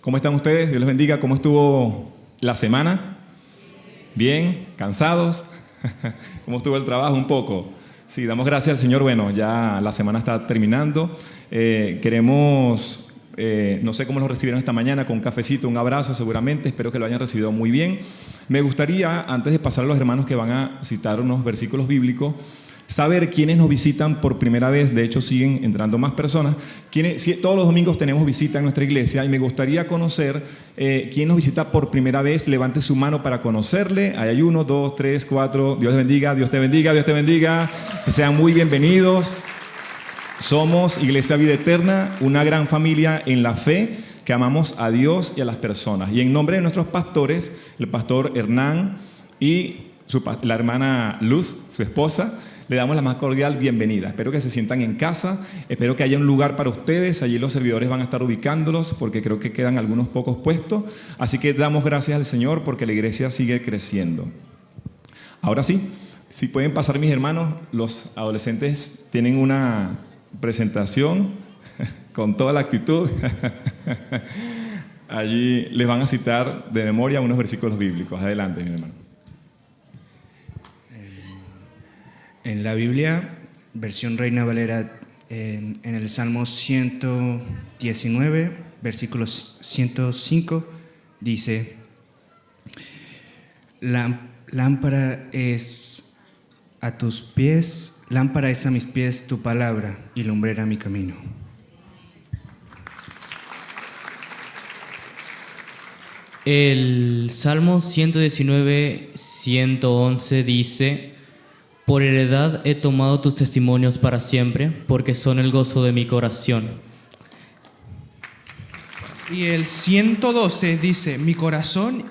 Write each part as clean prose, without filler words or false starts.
¿Cómo están ustedes? Dios les bendiga. ¿Cómo estuvo la semana? ¿Bien? ¿Cansados? ¿Cómo estuvo el trabajo? Un poco. Sí, damos gracias al Señor. Bueno, ya la semana está terminando. Queremos, no sé cómo lo recibieron esta mañana, con un cafecito, un abrazo seguramente. Espero que lo hayan recibido muy bien. Me gustaría, antes de pasar a los hermanos que van a citar unos versículos bíblicos, saber quiénes nos visitan por primera vez. De hecho, siguen entrando más personas. Todos los domingos tenemos visita en nuestra iglesia y me gustaría conocer quién nos visita por primera vez. Levante su mano para conocerle. Ahí hay 1, 2, 3, 4. Dios les bendiga, Dios te bendiga, Dios te bendiga. Que sean muy bienvenidos. Somos Iglesia Vida Eterna, una gran familia en la fe que amamos a Dios y a las personas. Y en nombre de nuestros pastores, el pastor Hernán y la hermana Luz, su esposa, le damos la más cordial bienvenida. Espero que se sientan en casa, espero que haya un lugar para ustedes. Allí los servidores van a estar ubicándolos porque creo que quedan algunos pocos puestos. Así que damos gracias al Señor porque la iglesia sigue creciendo. Ahora sí, si pueden pasar mis hermanos, los adolescentes tienen una presentación con toda la actitud. Allí les van a citar de memoria unos versículos bíblicos. Adelante, mi hermano. En la Biblia, versión Reina Valera, en el Salmo 119, versículo 105, dice: lámpara es a tus pies, lámpara es a mis pies tu palabra y lumbrera mi camino. El Salmo 119, 111 dice: por heredad he tomado tus testimonios para siempre, porque son el gozo de mi corazón. Y el 112 dice: mi corazón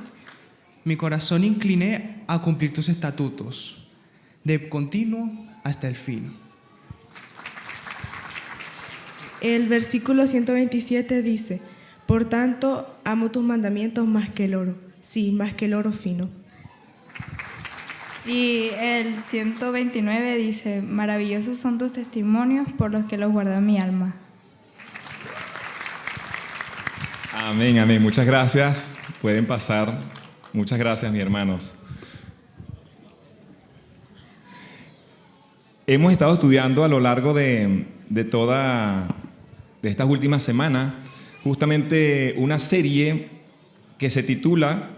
incliné a cumplir tus estatutos, de continuo hasta el fin. El versículo 127 dice: por tanto, amo tus mandamientos más que el oro, sí, más que el oro fino. Y el 129 dice: maravillosos son tus testimonios, por los que los guarda mi alma. Amén, amén. Muchas gracias. Pueden pasar. Muchas gracias, mis hermanos. Hemos estado estudiando a lo largo de estas últimas semanas justamente una serie que se titula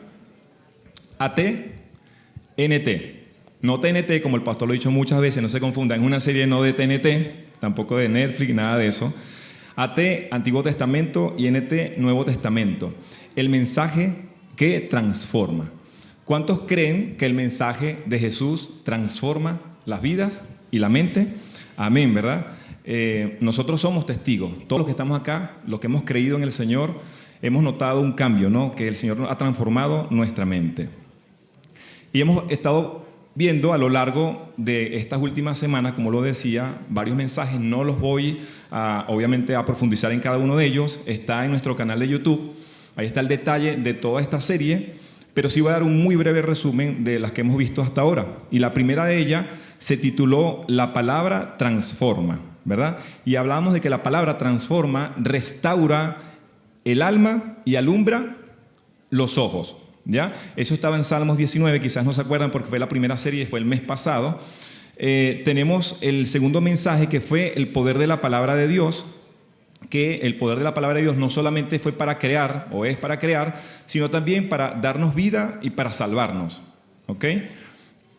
AT-NT. No TNT, como el pastor lo ha dicho muchas veces, no se confundan, es una serie no de TNT, tampoco de Netflix, nada de eso. AT, Antiguo Testamento, y NT, Nuevo Testamento. El mensaje que transforma. ¿Cuántos creen que el mensaje de Jesús transforma las vidas y la mente? Amén, ¿verdad? Nosotros somos testigos. Todos los que estamos acá, los que hemos creído en el Señor, hemos notado un cambio, ¿no? Que el Señor ha transformado nuestra mente. Y hemos estado viendo a lo largo de estas últimas semanas, como lo decía, varios mensajes. No los voy obviamente a profundizar en cada uno de ellos. Está en nuestro canal de YouTube. Ahí está el detalle de toda esta serie, pero sí voy a dar un muy breve resumen de las que hemos visto hasta ahora. Y la primera de ellas se tituló La palabra transforma, ¿verdad? Y hablamos de que la palabra transforma, restaura el alma y alumbra los ojos. ¿Ya? Eso estaba en Salmos 19, quizás no se acuerdan porque fue la primera serie, fue el mes pasado. Tenemos el segundo mensaje, que fue el poder de la palabra de Dios, que el poder de la palabra de Dios no solamente fue para crear, o es para crear, sino también para darnos vida y para salvarnos. ¿Ok?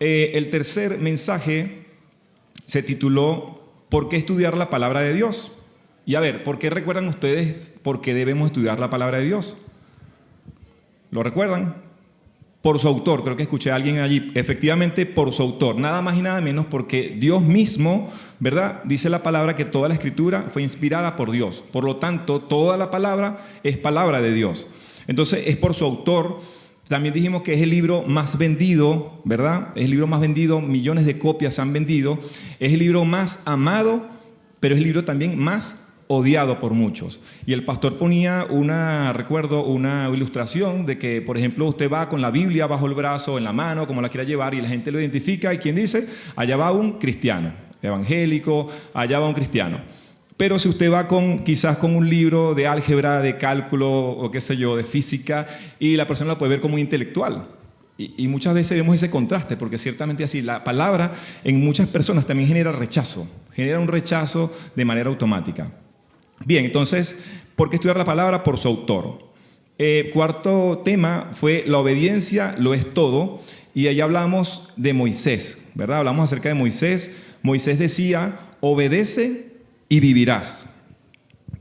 El tercer mensaje se tituló ¿por qué estudiar la palabra de Dios? Y a ver, ¿por qué recuerdan ustedes por qué debemos estudiar la palabra de Dios? ¿Lo recuerdan? Por su autor, creo que escuché a alguien allí. Efectivamente, por su autor, nada más y nada menos, porque Dios mismo, ¿verdad? Dice la palabra que toda la escritura fue inspirada por Dios. Por lo tanto, toda la palabra es palabra de Dios. Entonces, es por su autor. También dijimos que es el libro más vendido, ¿verdad? Es el libro más vendido, millones de copias se han vendido. Es el libro más amado, pero es el libro también más odiado por muchos. Y el pastor ponía una ilustración de que, por ejemplo, usted va con la Biblia bajo el brazo, en la mano, como la quiera llevar, y la gente lo identifica, y ¿quién dice? Allá va un cristiano evangélico, allá va un cristiano. Pero si usted va quizás con un libro de álgebra, de cálculo o qué sé yo, de física, y la persona la puede ver como un intelectual. Y muchas veces vemos ese contraste, porque ciertamente así, la palabra en muchas personas también genera rechazo, genera un rechazo de manera automática. Bien, entonces, ¿por qué estudiar la palabra? Por su autor. Cuarto tema fue la obediencia lo es todo, y ahí hablamos de Moisés, ¿verdad? Hablamos acerca de Moisés. Moisés decía, obedece y vivirás,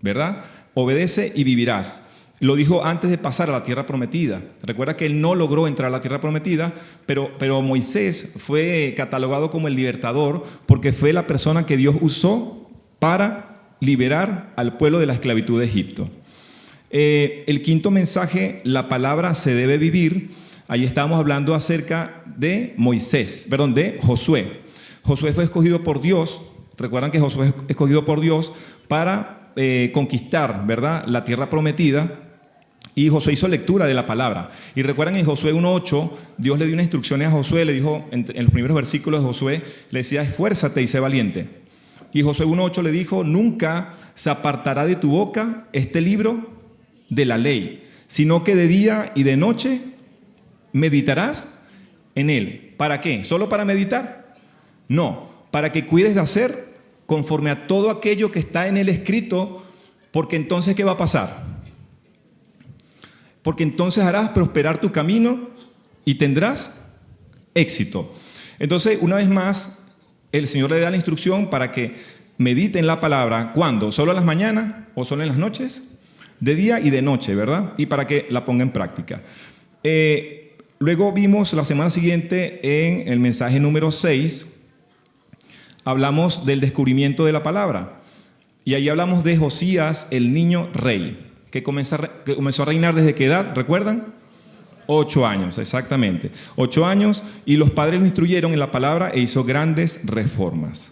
¿verdad? Obedece y vivirás. Lo dijo antes de pasar a la tierra prometida. Recuerda que él no logró entrar a la tierra prometida, pero Moisés fue catalogado como el libertador porque fue la persona que Dios usó para liberar al pueblo de la esclavitud de Egipto. El quinto mensaje, la palabra se debe vivir. Ahí estábamos hablando acerca de de Josué. Josué fue escogido por Dios. Recuerdan que Josué fue escogido por Dios para conquistar, ¿verdad?, la tierra prometida. Y Josué hizo lectura de la palabra. Y recuerdan en Josué 1:8, Dios le dio unas instrucciones a Josué, le dijo en los primeros versículos de Josué, le decía, esfuérzate y sé valiente. Y Josué 1:8 le dijo, nunca se apartará de tu boca este libro de la ley, sino que de día y de noche meditarás en él. ¿Para qué? ¿Solo para meditar? No, para que cuides de hacer conforme a todo aquello que está en él escrito, porque entonces, ¿qué va a pasar? Porque entonces harás prosperar tu camino y tendrás éxito. Entonces, una vez más, el Señor le da la instrucción para que medite en la palabra. ¿Cuándo? ¿Solo en las mañanas o solo en las noches? De día y de noche, ¿verdad? Y para que la ponga en práctica. Luego vimos la semana siguiente en el mensaje número 6, hablamos del descubrimiento de la palabra. Y ahí hablamos de Josías, el niño rey, que comenzó a reinar desde qué edad, ¿recuerdan? 8 años, exactamente. 8 años, y los padres lo instruyeron en la palabra e hizo grandes reformas.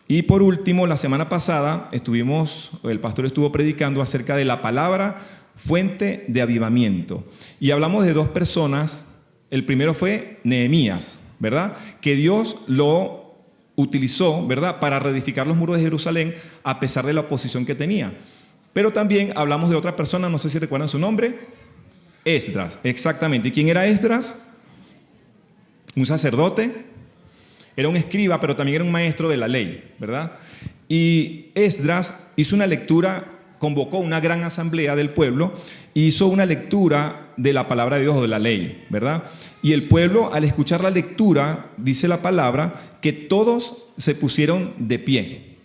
Y por último, la semana pasada el pastor estuvo predicando acerca de la palabra fuente de avivamiento. Y hablamos de 2 personas. El primero fue Nehemías, ¿verdad? Que Dios lo utilizó, ¿verdad?, para reedificar los muros de Jerusalén a pesar de la oposición que tenía. Pero también hablamos de otra persona, no sé si recuerdan su nombre, Esdras, exactamente. ¿Y quién era Esdras? Un sacerdote, era un escriba, pero también era un maestro de la ley, ¿verdad? Y Esdras hizo una lectura, convocó una gran asamblea del pueblo, hizo una lectura de la palabra de Dios o de la ley, ¿verdad? Y el pueblo, al escuchar la lectura, dice la palabra, que todos se pusieron de pie,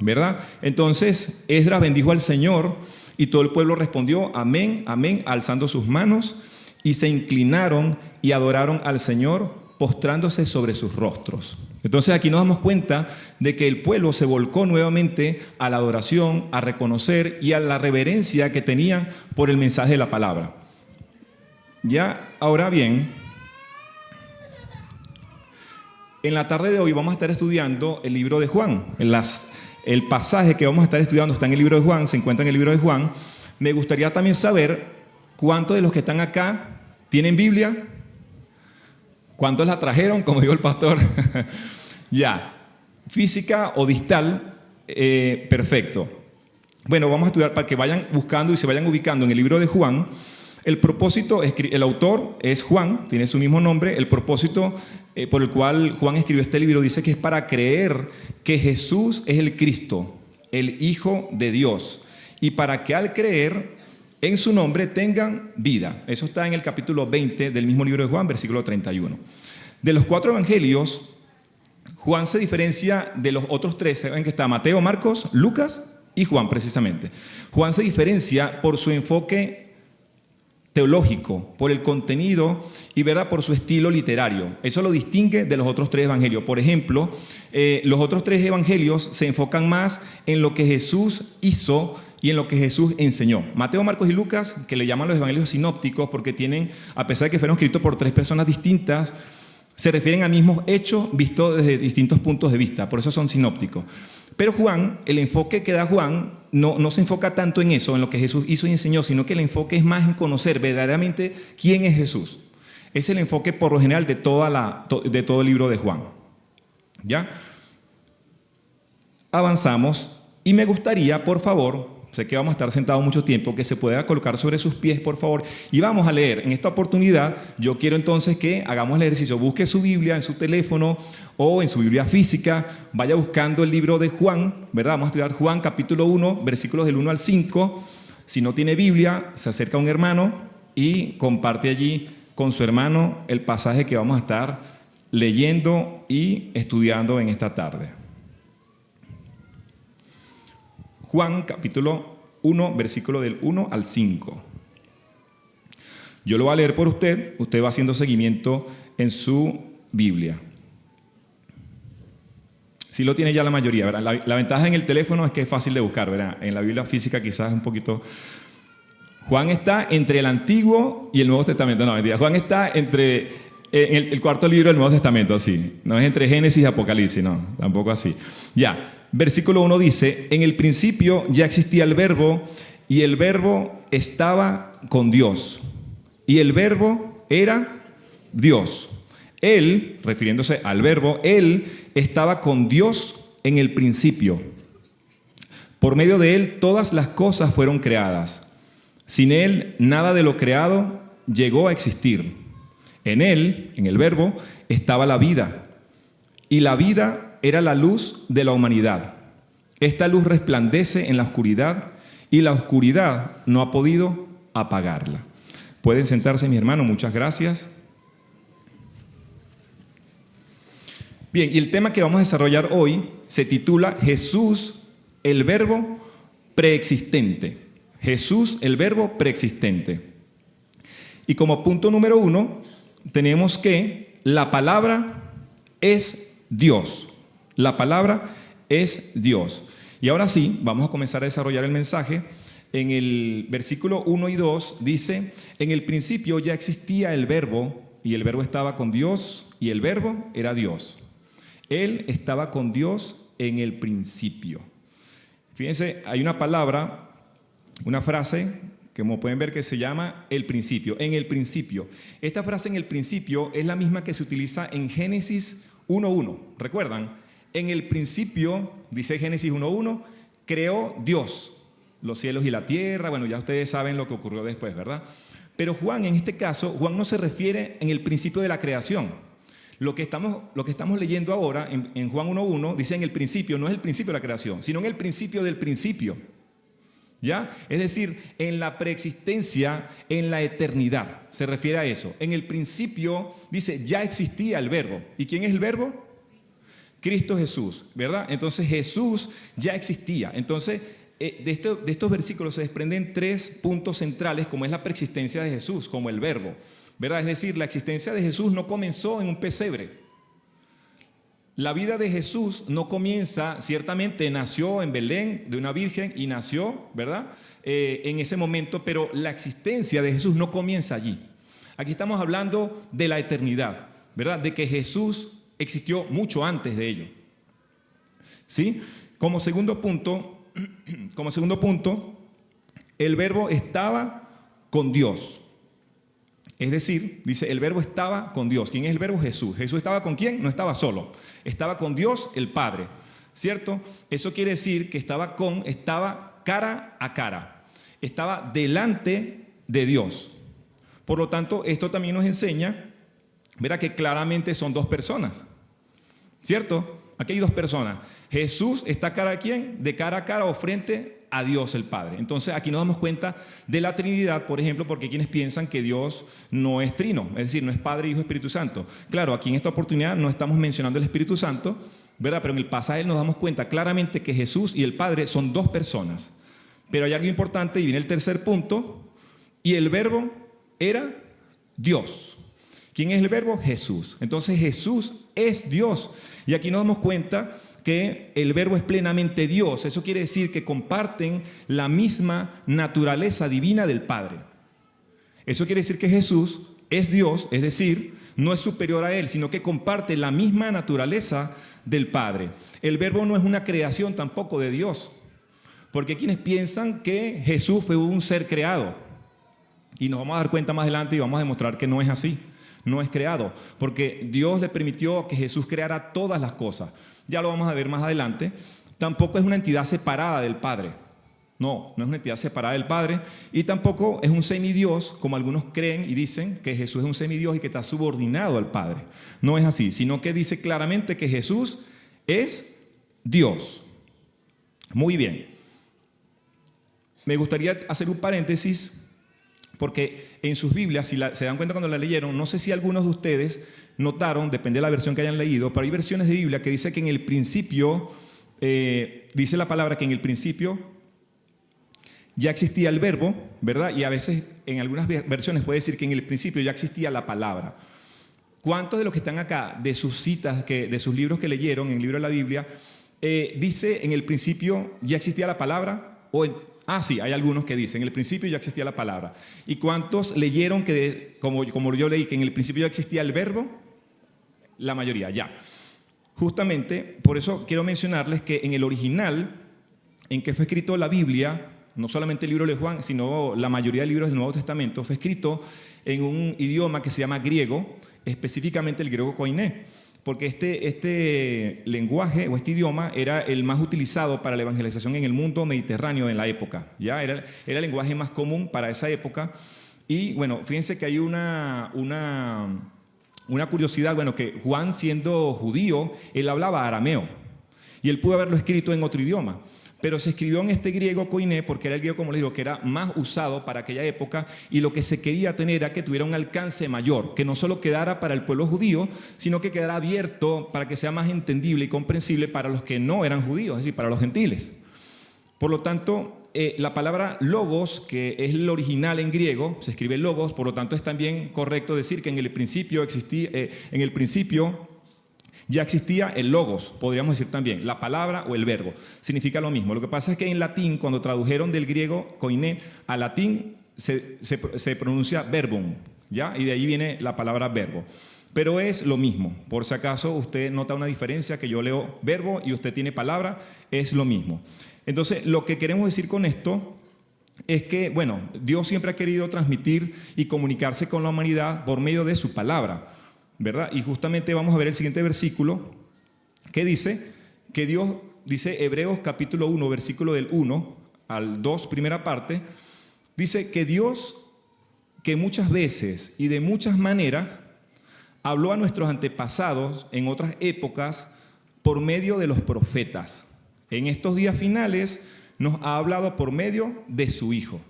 ¿verdad? Entonces Esdras bendijo al Señor y todo el pueblo respondió amén, amén, alzando sus manos, y se inclinaron y adoraron al Señor postrándose sobre sus rostros. Entonces aquí nos damos cuenta de que el pueblo se volcó nuevamente a la adoración, a reconocer y a la reverencia que tenían por el mensaje de la palabra. Ya, ahora bien, en la tarde de hoy vamos a estar estudiando el libro de Juan. El pasaje que vamos a estar estudiando está en el libro de Juan, se encuentra en el libro de Juan. Me gustaría también saber cuántos de los que están acá tienen Biblia. ¿Cuántos la trajeron? Como dijo el pastor. Ya, física o distal, perfecto. Bueno, vamos a estudiar para que vayan buscando y se vayan ubicando en el libro de Juan. El propósito, el autor es Juan, tiene su mismo nombre. El propósito por el cual Juan escribió este libro dice que es para creer que Jesús es el Cristo, el Hijo de Dios, y para que al creer en su nombre tengan vida. Eso está en el capítulo 20 del mismo libro de Juan, versículo 31. De los 4 evangelios, Juan se diferencia de los otros 3. Saben que está Mateo, Marcos, Lucas y Juan precisamente. Juan se diferencia por su enfoque teológico, por el contenido y, ¿verdad?, por su estilo literario. Eso lo distingue de los otros 3 evangelios. Por ejemplo, los otros 3 evangelios se enfocan más en lo que Jesús hizo y en lo que Jesús enseñó. Mateo, Marcos y Lucas, que le llaman los evangelios sinópticos porque tienen, a pesar de que fueron escritos por 3 personas distintas, se refieren a mismos hechos vistos desde distintos puntos de vista. Por eso son sinópticos. Pero Juan, el enfoque que da Juan no se enfoca tanto en eso, en lo que Jesús hizo y enseñó, sino que el enfoque es más en conocer verdaderamente quién es Jesús. Es el enfoque por lo general de todo el libro de Juan. ¿Ya? Avanzamos Y me gustaría, por favor, sé que vamos a estar sentados mucho tiempo, que se pueda colocar sobre sus pies, por favor, y vamos a leer. En esta oportunidad, yo quiero entonces que hagamos el ejercicio. Busque su Biblia en su teléfono o en su Biblia física, vaya buscando el libro de Juan, ¿verdad? Vamos a estudiar Juan capítulo 1, versículos del 1 al 5. Si no tiene Biblia, se acerca a un hermano y comparte allí con su hermano el pasaje que vamos a estar leyendo y estudiando en esta tarde. Juan capítulo 1, versículo del 1 al 5. Yo lo voy a leer por usted va haciendo seguimiento en su Biblia. Sí lo tiene ya la mayoría, ¿verdad? La ventaja en el teléfono es que es fácil de buscar, ¿verdad? En la Biblia física quizás es un poquito... Juan está entre el Antiguo y el Nuevo Testamento. No, mentira. Juan está entre el cuarto libro del Nuevo Testamento, así. No es entre Génesis y Apocalipsis, no, tampoco así. Ya, versículo 1 dice, en el principio ya existía el Verbo, y el Verbo estaba con Dios. Y el Verbo era Dios. Él, refiriéndose al Verbo, Él estaba con Dios en el principio. Por medio de Él todas las cosas fueron creadas. Sin Él, nada de lo creado llegó a existir. En Él, en el Verbo, estaba la vida. Y la vida era la luz de la humanidad. Esta luz resplandece en la oscuridad y la oscuridad no ha podido apagarla. Pueden sentarse, mi hermano, muchas gracias. Bien, y el tema que vamos a desarrollar hoy se titula Jesús, el Verbo preexistente. Jesús, el Verbo preexistente. Y como punto número 1, tenemos que la palabra es Dios. La palabra es Dios. Y ahora sí, vamos a comenzar a desarrollar el mensaje. En el versículo 1 y 2 dice, en el principio ya existía el Verbo, y el Verbo estaba con Dios, y el Verbo era Dios. Él estaba con Dios en el principio. Fíjense, hay una palabra, una frase, que como pueden ver, que se llama el principio, en el principio. Esta frase en el principio es la misma que se utiliza en Génesis 1.1. ¿Recuerdan? En el principio, dice Génesis 1.1, creó Dios los cielos y la tierra. Bueno, ya ustedes saben lo que ocurrió después, ¿verdad? Pero Juan, en este caso, Juan no se refiere en el principio de la creación. Lo que estamos leyendo ahora en Juan 1.1 dice en el principio, no es el principio de la creación, sino en el principio del principio. ¿Ya? Es decir, en la preexistencia, en la eternidad, se refiere a eso. En el principio, dice, ya existía el Verbo. ¿Y quién es el Verbo? Cristo Jesús, ¿verdad? Entonces Jesús ya existía. Entonces, de estos versículos se desprenden 3 puntos centrales, como es la preexistencia de Jesús, como el Verbo, ¿verdad? Es decir, la existencia de Jesús no comenzó en un pesebre. La vida de Jesús no comienza, ciertamente nació en Belén de una virgen y nació, ¿verdad? En ese momento, pero la existencia de Jesús no comienza allí. Aquí estamos hablando de la eternidad, ¿verdad? De que Jesús existió mucho antes de ello. ¿Sí? Como segundo punto, el Verbo estaba con Dios. Es decir, dice, el Verbo estaba con Dios. ¿Quién es el Verbo? Jesús. ¿Jesús estaba con quién? No estaba solo. Estaba con Dios, el Padre. ¿Cierto? Eso quiere decir que estaba cara a cara. Estaba delante de Dios. Por lo tanto, esto también nos enseña, verá que claramente son 2 personas. ¿Cierto? Aquí hay 2 personas. Jesús está cara a quién? De cara a cara o frente a Dios el Padre. Entonces aquí nos damos cuenta de la Trinidad, por ejemplo, porque hay quienes piensan que Dios no es trino, es decir, no es Padre, Hijo, Espíritu Santo. Claro, aquí en esta oportunidad no estamos mencionando el Espíritu Santo, ¿verdad? Pero en el pasaje nos damos cuenta claramente que Jesús y el Padre son 2 personas. Pero hay algo importante y viene el tercer punto, y el Verbo era Dios. ¿Quién es el Verbo? Jesús. Entonces Jesús es Dios. Y aquí nos damos cuenta que el Verbo es plenamente Dios. Eso quiere decir que comparten la misma naturaleza divina del Padre. Eso quiere decir que Jesús es Dios, es decir, no es superior a Él, sino que comparte la misma naturaleza del Padre. El Verbo no es una creación tampoco de Dios, porque hay quienes piensan que Jesús fue un ser creado. Y nos vamos a dar cuenta más adelante y vamos a demostrar que no es así. No es creado, porque Dios le permitió que Jesús creara todas las cosas. Ya lo vamos a ver más adelante. tampoco es una entidad separada del Padre. No es una entidad separada del Padre y tampoco es un semidios, como algunos creen y dicen que Jesús es un semidios y que está subordinado al Padre. No es así, sino que dice claramente que Jesús es Dios. Muy bien. Me gustaría hacer un paréntesis porque en sus Biblias, si se dan cuenta cuando la leyeron, no sé si algunos de ustedes notaron, depende de la versión que hayan leído, pero hay versiones de Biblia que dice que en el principio, dice la palabra que en el principio ya existía el verbo, ¿verdad? Y a veces en algunas versiones puede decir que en el principio ya existía la palabra. ¿Cuántos de los que están acá, de sus citas, de sus libros que leyeron en el libro de la Biblia, dice en el principio ya existía la palabra? Sí, hay algunos que dicen en el principio ya existía la palabra. ¿Y cuántos leyeron que, como yo leí, que en el principio ya existía el verbo? La mayoría, ya. Justamente, por eso quiero mencionarles que en el original en que fue escrito la Biblia, no solamente el libro de Juan, sino la mayoría de libros del Nuevo Testamento, fue escrito en un idioma que se llama griego, específicamente el griego koiné, porque este lenguaje o este idioma era el más utilizado para la evangelización en el mundo mediterráneo en la época. ¿Ya? Era el lenguaje más común para esa época. Y bueno, fíjense que hay una curiosidad, bueno, que Juan, siendo judío, él hablaba arameo y él pudo haberlo escrito en otro idioma. Pero se escribió en este griego koiné porque era el griego, como les digo, que era más usado para aquella época y lo que se quería tener era que tuviera un alcance mayor, que no solo quedara para el pueblo judío, sino que quedara abierto para que sea más entendible y comprensible para los que no eran judíos, es decir, para los gentiles. Por lo tanto, la palabra logos, que es el original en griego, se escribe logos, por lo tanto es también correcto decir que en el principio ya existía el logos, podríamos decir también, la palabra o el verbo. Significa lo mismo. Lo que pasa es que en latín, cuando tradujeron del griego koiné a latín, se pronuncia verbum, ¿ya? Y de ahí viene la palabra verbo. Pero es lo mismo. Por si acaso usted nota una diferencia, que yo leo verbo y usted tiene palabra, es lo mismo. Entonces, lo que queremos decir con esto es que, bueno, Dios siempre ha querido transmitir y comunicarse con la humanidad por medio de su palabra, ¿verdad? Y justamente vamos a ver el siguiente versículo que dice que Dios, dice Hebreos capítulo 1, versículo del 1 al 2, primera parte, dice que Dios, que muchas veces y de muchas maneras habló a nuestros antepasados en otras épocas por medio de los profetas. En estos días finales nos ha hablado por medio de su Hijo,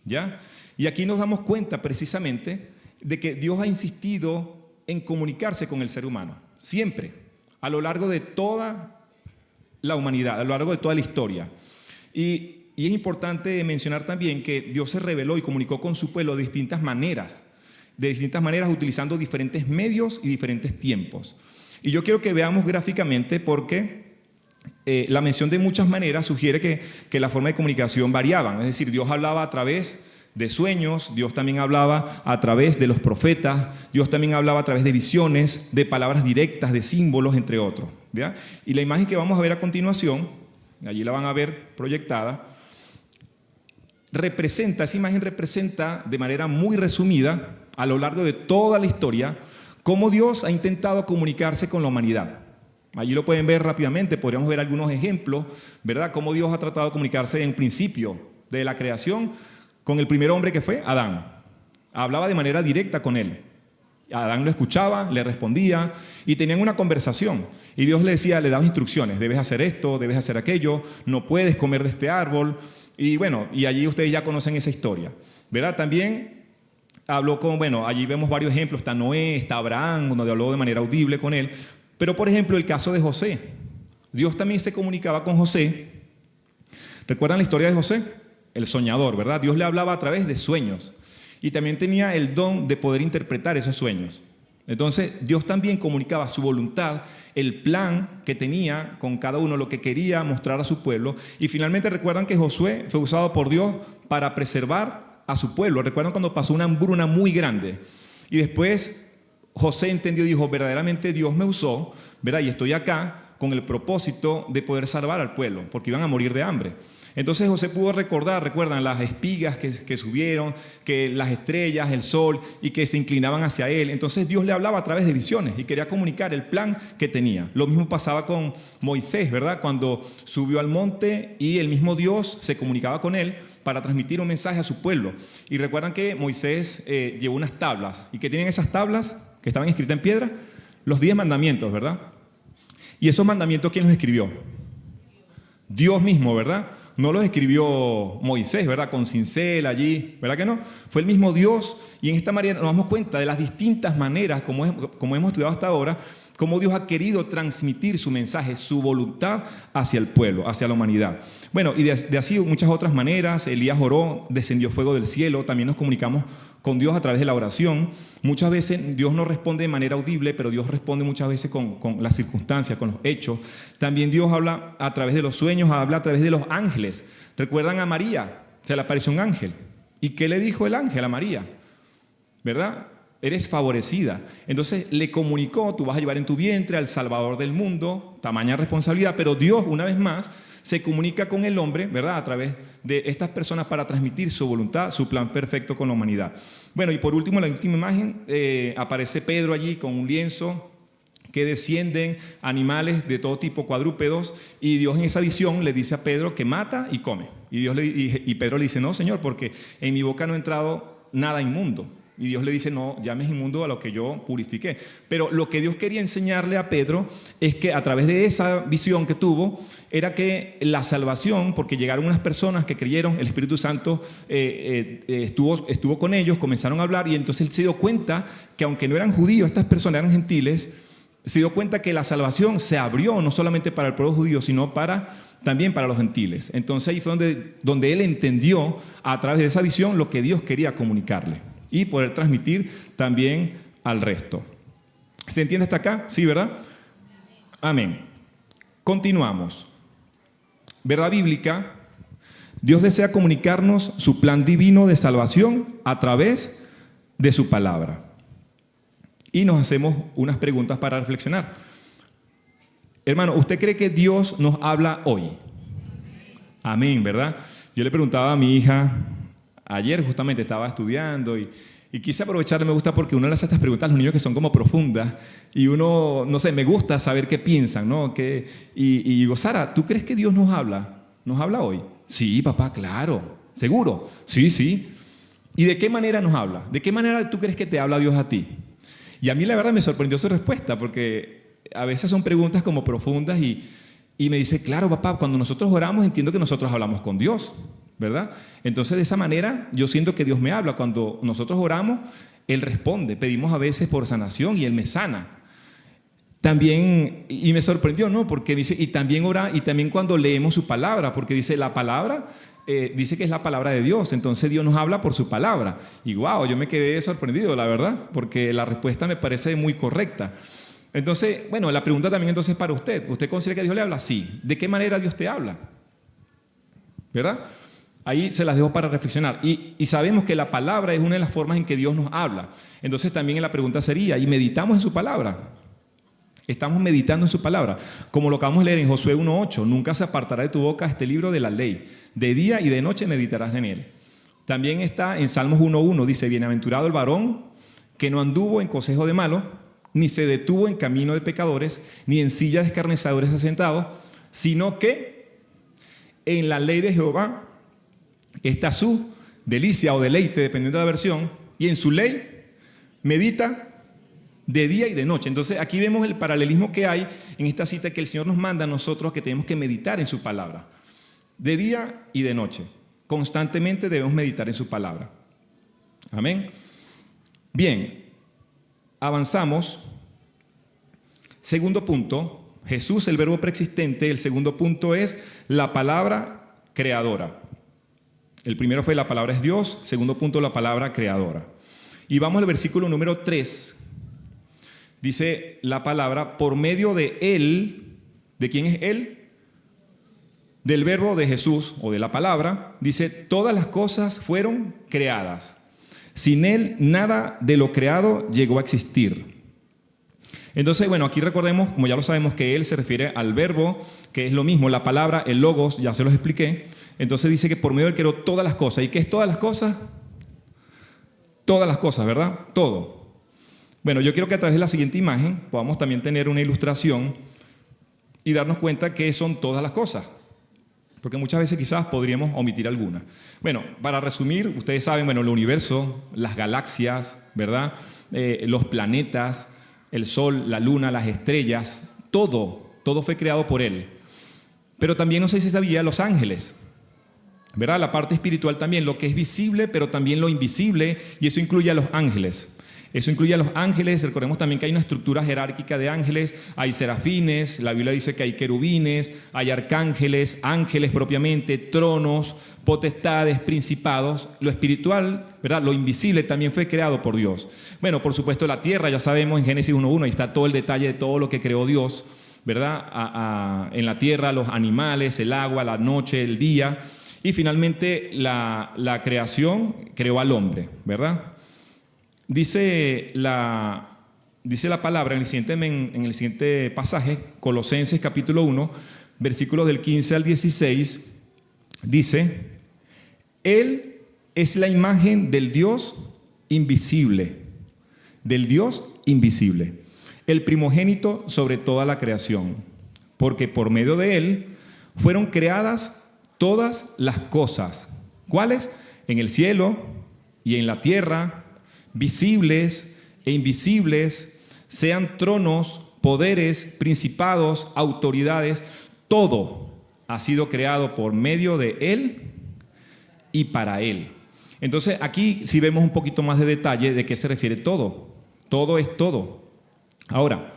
¿ya? Y aquí nos damos cuenta precisamente de que Dios ha insistido en comunicarse con el ser humano, siempre, a lo largo de toda la humanidad, a lo largo de toda la historia. Y es importante mencionar también que Dios se reveló y comunicó con su pueblo de distintas maneras utilizando diferentes medios y diferentes tiempos. Y yo quiero que veamos gráficamente porque la mención de muchas maneras sugiere que la forma de comunicación variaban, es decir, Dios hablaba a través de sueños, Dios también hablaba a través de los profetas, Dios también hablaba a través de visiones, de palabras directas, de símbolos, entre otros, ¿ya? Y la imagen que vamos a ver a continuación, allí la van a ver proyectada, esa imagen representa de manera muy resumida, a lo largo de toda la historia, cómo Dios ha intentado comunicarse con la humanidad. Allí lo pueden ver rápidamente, podríamos ver algunos ejemplos, ¿verdad? Cómo Dios ha tratado de comunicarse en principio de la creación con el primer hombre que fue Adán. Hablaba de manera directa con él. Adán lo escuchaba, le respondía y tenían una conversación. Y Dios le decía, le daba instrucciones, debes hacer esto, debes hacer aquello, no puedes comer de este árbol. Y bueno, y allí ustedes ya conocen esa historia, ¿verdad? También habló allí vemos varios ejemplos, está Noé, está Abraham, donde habló de manera audible con él. Pero por ejemplo, el caso de José. Dios también se comunicaba con José. ¿Recuerdan la historia de José? El soñador, ¿verdad? Dios le hablaba a través de sueños y también tenía el don de poder interpretar esos sueños. Entonces, Dios también comunicaba su voluntad, el plan que tenía con cada uno, lo que quería mostrar a su pueblo. Y finalmente, recuerdan que Josué fue usado por Dios para preservar a su pueblo. Recuerdan cuando pasó una hambruna muy grande. Y después José entendió y dijo, verdaderamente Dios me usó, ¿verdad? Y estoy acá con el propósito de poder salvar al pueblo, porque iban a morir de hambre. Entonces José pudo recuerdan las espigas que subieron, que las estrellas, el sol, y que se inclinaban hacia él. Entonces Dios le hablaba a través de visiones y quería comunicar el plan que tenía. Lo mismo pasaba con Moisés, ¿verdad? Cuando subió al monte y el mismo Dios se comunicaba con él para transmitir un mensaje a su pueblo. Y recuerdan que Moisés llevó unas tablas. ¿Y qué tienen esas tablas que estaban escritas en piedra? Los 10 mandamientos, ¿verdad? Y esos mandamientos, ¿quién los escribió? Dios mismo, ¿verdad? No los escribió Moisés, ¿verdad? Con cincel allí, ¿verdad que no? Fue el mismo Dios, y en esta manera nos damos cuenta de las distintas maneras, como hemos estudiado hasta ahora, cómo Dios ha querido transmitir su mensaje, su voluntad hacia el pueblo, hacia la humanidad. Bueno, y de así muchas otras maneras. Elías oró, descendió fuego del cielo, también nos comunicamos con Dios a través de la oración. Muchas veces Dios no responde de manera audible, pero Dios responde muchas veces con las circunstancias, con los hechos. También Dios habla a través de los sueños, habla a través de los ángeles. ¿Recuerdan a María? Se le apareció un ángel. ¿Y qué le dijo el ángel a María? ¿Verdad? Eres favorecida. Entonces le comunicó: tú vas a llevar en tu vientre al Salvador del mundo, tamaña responsabilidad. Pero Dios, una vez más, se comunica con el hombre, ¿verdad? A través de estas personas para transmitir su voluntad, su plan perfecto con la humanidad. Bueno, y por último, la última imagen, aparece Pedro allí con un lienzo, que descienden animales de todo tipo, cuadrúpedos, y Dios en esa visión le dice a Pedro que mata y come. Y Pedro le dice: no, Señor, porque en mi boca no ha entrado nada inmundo. Y Dios le dice: no llames inmundo a lo que yo purifiqué. Pero lo que Dios quería enseñarle a Pedro es que a través de esa visión que tuvo, era que la salvación, porque llegaron unas personas que creyeron, el Espíritu Santo estuvo con ellos, comenzaron a hablar, y entonces él se dio cuenta que aunque no eran judíos, estas personas eran gentiles. Se dio cuenta que la salvación se abrió no solamente para el pueblo judío, sino también para los gentiles. Entonces ahí fue donde él entendió a través de esa visión lo que Dios quería comunicarle y poder transmitir también al resto. ¿Se entiende hasta acá? Sí, ¿verdad? Amén. Continuamos. Verdad bíblica: Dios desea comunicarnos su plan divino de salvación a través de su palabra. Y nos hacemos unas preguntas para reflexionar. Hermano, ¿usted cree que Dios nos habla hoy? Amén, ¿verdad? Yo le preguntaba a mi hija, ayer justamente estaba estudiando, y quise aprovechar, me gusta porque uno le hace estas preguntas a los niños que son como profundas, y uno, no sé, me gusta saber qué piensan, ¿no? Y digo: Sara, ¿tú crees que Dios nos habla? ¿Nos habla hoy? Sí, papá, claro. ¿Seguro? Sí, sí. ¿Y de qué manera nos habla? ¿De qué manera tú crees que te habla Dios a ti? Y a mí la verdad me sorprendió su respuesta, porque a veces son preguntas como profundas, y me dice: claro, papá, cuando nosotros oramos entiendo que nosotros hablamos con Dios, ¿verdad? Entonces de esa manera yo siento que Dios me habla. Cuando nosotros oramos, Él responde. Pedimos a veces por sanación y Él me sana. También, y me sorprendió, ¿no? Porque dice, y también cuando leemos su palabra, porque dice la palabra, dice que es la palabra de Dios, entonces Dios nos habla por su palabra. Y wow, yo me quedé sorprendido, la verdad, porque la respuesta me parece muy correcta. Entonces, bueno, la pregunta también entonces para usted: ¿usted considera que Dios le habla? Sí. ¿De qué manera Dios te habla? ¿Verdad? Ahí se las dejo para reflexionar. Y sabemos que la palabra es una de las formas en que Dios nos habla. Entonces también la pregunta sería: ¿y meditamos en su palabra? Estamos meditando en su palabra. Como lo acabamos de leer en Josué 1:8: nunca se apartará de tu boca este libro de la ley. De día y de noche meditarás en él. También está en Salmos 1:1, dice: bienaventurado el varón que no anduvo en consejo de malos, ni se detuvo en camino de pecadores, ni en silla de escarnecedores asentado, sino que en la ley de Jehová está su delicia o deleite, dependiendo de la versión, y en su ley medita de día y de noche. Entonces aquí vemos el paralelismo que hay en esta cita, que el Señor nos manda a nosotros que tenemos que meditar en su palabra. De día y de noche. Constantemente debemos meditar en su palabra. Amén. Bien, avanzamos. Segundo punto, Jesús, el verbo preexistente. El segundo punto es la palabra creadora. El primero fue la palabra es Dios. Segundo punto, la palabra creadora. Y vamos al versículo número 3. Dice la palabra: por medio de Él. ¿De quién es Él? Del verbo de Jesús o de la palabra. Dice: todas las cosas fueron creadas. Sin Él nada de lo creado llegó a existir. Entonces, bueno, aquí recordemos, como ya lo sabemos, que Él se refiere al verbo, que es lo mismo, la palabra, el logos, ya se los expliqué. Entonces dice que por medio de Él creó todas las cosas. ¿Y qué es todas las cosas? Todas las cosas, ¿verdad? Todo. Bueno, yo quiero que a través de la siguiente imagen podamos también tener una ilustración y darnos cuenta que son todas las cosas. Porque muchas veces quizás podríamos omitir alguna. Bueno, para resumir, ustedes saben, bueno, el universo, las galaxias, ¿verdad? Los planetas, el sol, la luna, las estrellas, todo fue creado por Él. Pero también, no sé si sabía, los ángeles, ¿verdad? La parte espiritual también, lo que es visible, pero también lo invisible, y eso incluye a los ángeles. Eso incluye a los ángeles. Recordemos también que hay una estructura jerárquica de ángeles. Hay serafines, la Biblia dice que hay querubines, hay arcángeles, ángeles propiamente, tronos, potestades, principados. Lo espiritual, ¿verdad? Lo invisible también fue creado por Dios. Bueno, por supuesto la tierra, ya sabemos en Génesis 1:1, ahí está todo el detalle de todo lo que creó Dios, ¿verdad? En la tierra, los animales, el agua, la noche, el día. Y finalmente la creación creó al hombre, ¿verdad? Dice la palabra en el siguiente pasaje, Colosenses capítulo 1, versículos del 15 al 16, dice: Él es la imagen del Dios invisible, el primogénito sobre toda la creación, porque por medio de Él fueron creadas todas las cosas. ¿Cuáles? En el cielo y en la tierra, visibles e invisibles, sean tronos, poderes, principados, autoridades, todo ha sido creado por medio de Él y para Él. Entonces aquí sí vemos un poquito más de detalle de qué se refiere todo. Todo es todo. Ahora,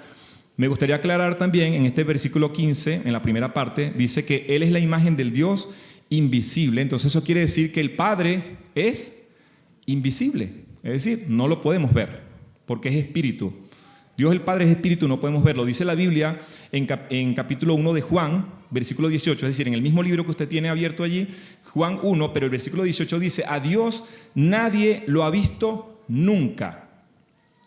me gustaría aclarar también en este versículo 15, en la primera parte, dice que Él es la imagen del Dios invisible. Entonces eso quiere decir que el Padre es invisible. Es decir, no lo podemos ver, porque es espíritu. Dios el Padre es espíritu, no podemos verlo. Dice la Biblia en capítulo 1 de Juan, versículo 18, es decir, en el mismo libro que usted tiene abierto allí, Juan 1, pero el versículo 18 dice: a Dios nadie lo ha visto nunca.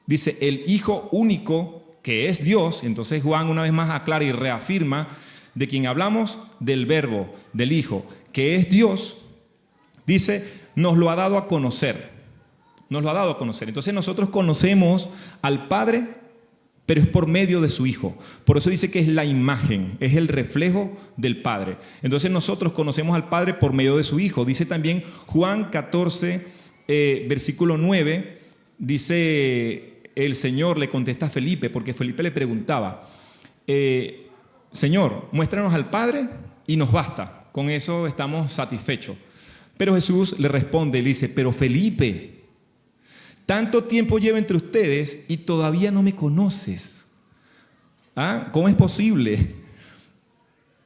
Dice, el Hijo único, que es Dios. Entonces Juan una vez más aclara y reafirma de quien hablamos, del Verbo, del Hijo, que es Dios. Dice, nos lo ha dado a conocer. Nos lo ha dado a conocer. Entonces nosotros conocemos al Padre, pero es por medio de su Hijo. Por eso dice que es la imagen, es el reflejo del Padre. Entonces nosotros conocemos al Padre por medio de su Hijo. Dice también Juan 14, versículo 9, dice, el Señor le contesta a Felipe, porque Felipe le preguntaba, Señor, muéstranos al Padre y nos basta. Con eso estamos satisfechos. Pero Jesús le responde y le dice, pero Felipe, tanto tiempo llevo entre ustedes y todavía no me conoces. ¿Ah? ¿Cómo es posible?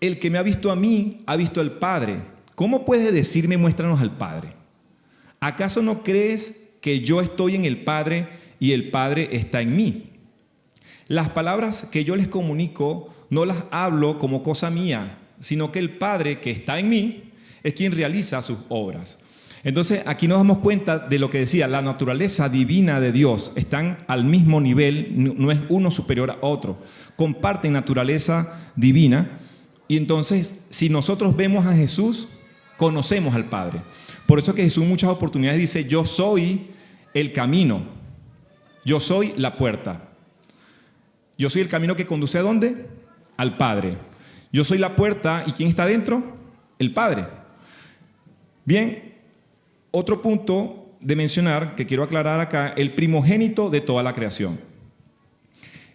El que me ha visto a mí, ha visto al Padre. ¿Cómo puedes decirme, muéstranos al Padre? ¿Acaso no crees que yo estoy en el Padre y el Padre está en mí? Las palabras que yo les comunico no las hablo como cosa mía, sino que el Padre que está en mí es quien realiza sus obras. Entonces aquí nos damos cuenta de lo que decía, la naturaleza divina de Dios están al mismo nivel, no es uno superior a otro, comparten naturaleza divina. Y entonces si nosotros vemos a Jesús, conocemos al Padre. Por eso que Jesús en muchas oportunidades dice, yo soy el camino, yo soy la puerta. Yo soy el camino que conduce ¿a dónde? Al Padre. Yo soy la puerta, ¿y quién está dentro? El Padre. Bien, otro punto de mencionar que quiero aclarar acá, el primogénito de toda la creación.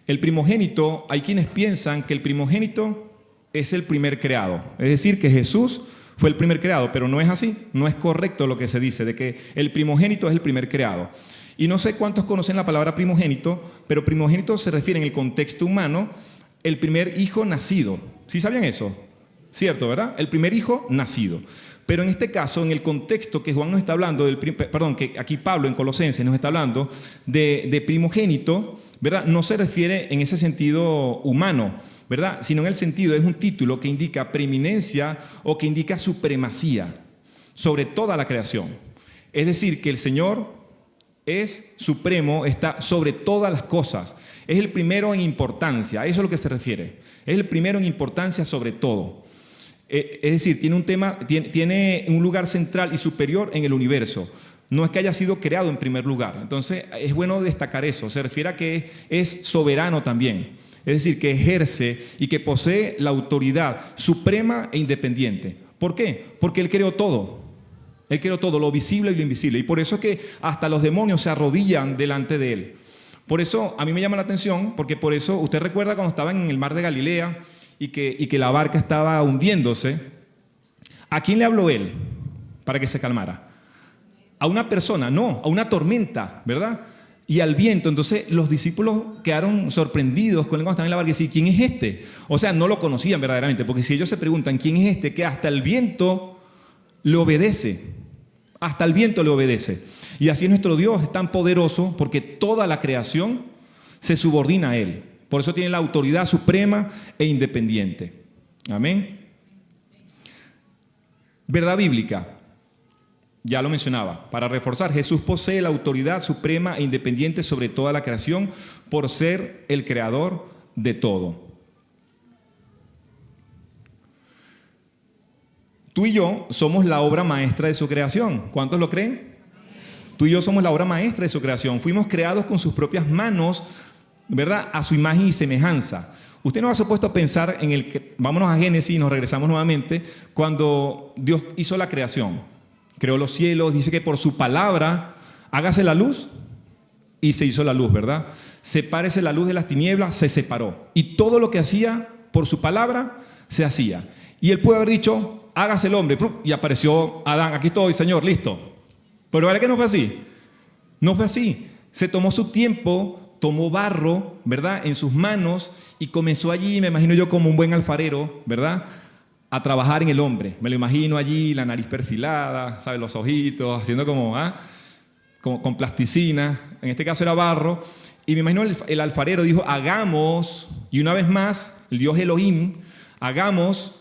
El primogénito, hay quienes piensan que el primogénito es el primer creado, es decir, que Jesús fue el primer creado, pero no es así, no es correcto lo que se dice, de que el primogénito es el primer creado. Y no sé cuántos conocen la palabra primogénito, pero primogénito se refiere en el contexto humano, el primer hijo nacido. ¿Sí sabían eso? Cierto, ¿verdad? El primer hijo nacido. Pero en este caso, en el contexto que Juan nos está hablando, que aquí Pablo en Colosenses nos está hablando de primogénito, ¿verdad? No se refiere en ese sentido humano, ¿verdad? Sino en el sentido, es un título que indica preeminencia o que indica supremacía sobre toda la creación. Es decir, que el Señor es supremo, está sobre todas las cosas. Es el primero en importancia, a eso es a lo que se refiere. Es el primero en importancia sobre todo. Es decir, tiene un lugar central y superior en el universo. No es que haya sido creado en primer lugar. Entonces, es bueno destacar eso. Se refiere a que es soberano también. Es decir, que ejerce y que posee la autoridad suprema e independiente. ¿Por qué? Porque Él creó todo. Él creó todo, lo visible y lo invisible. Y por eso es que hasta los demonios se arrodillan delante de Él. Por eso a mí me llama la atención, porque por eso usted recuerda cuando estaban en el mar de Galilea y que la barca estaba hundiéndose. ¿A quién le habló Él para que se calmara? A una persona, no, a una tormenta, ¿verdad? Y al viento. Entonces los discípulos quedaron sorprendidos con él cuando estaban en la barca y decían, ¿quién es este? O sea, no lo conocían verdaderamente, porque si ellos se preguntan, ¿quién es este? Que hasta el viento le obedece. Hasta el viento le obedece. Y así es nuestro Dios, es tan poderoso porque toda la creación se subordina a Él. Por eso tiene la autoridad suprema e independiente. Amén. Verdad bíblica. Ya lo mencionaba. Para reforzar, Jesús posee la autoridad suprema e independiente sobre toda la creación por ser el creador de todo. Tú y yo somos la obra maestra de su creación. ¿Cuántos lo creen? Tú y yo somos la obra maestra de su creación. Fuimos creados con sus propias manos, ¿verdad? A su imagen y semejanza. Usted no se ha puesto a pensar en el que, vámonos a Génesis y nos regresamos nuevamente, cuando Dios hizo la creación. Creó los cielos, dice que por su palabra, hágase la luz, y se hizo la luz, ¿verdad? Sepárese la luz de las tinieblas, se separó. Y todo lo que hacía por su palabra, se hacía. Y Él pudo haber dicho, hágase el hombre, y apareció Adán, aquí estoy, Señor, listo. Pero ¿verdad que no fue así? No fue así. Se tomó su tiempo, tomó barro, ¿verdad?, en sus manos y comenzó allí, me imagino yo como un buen alfarero, ¿verdad?, a trabajar en el hombre. Me lo imagino allí, la nariz perfilada, ¿sabes?, los ojitos, haciendo como con plasticina. En este caso era barro. Y me imagino el alfarero dijo, hagamos, y una vez más, el Dios Elohim, hagamos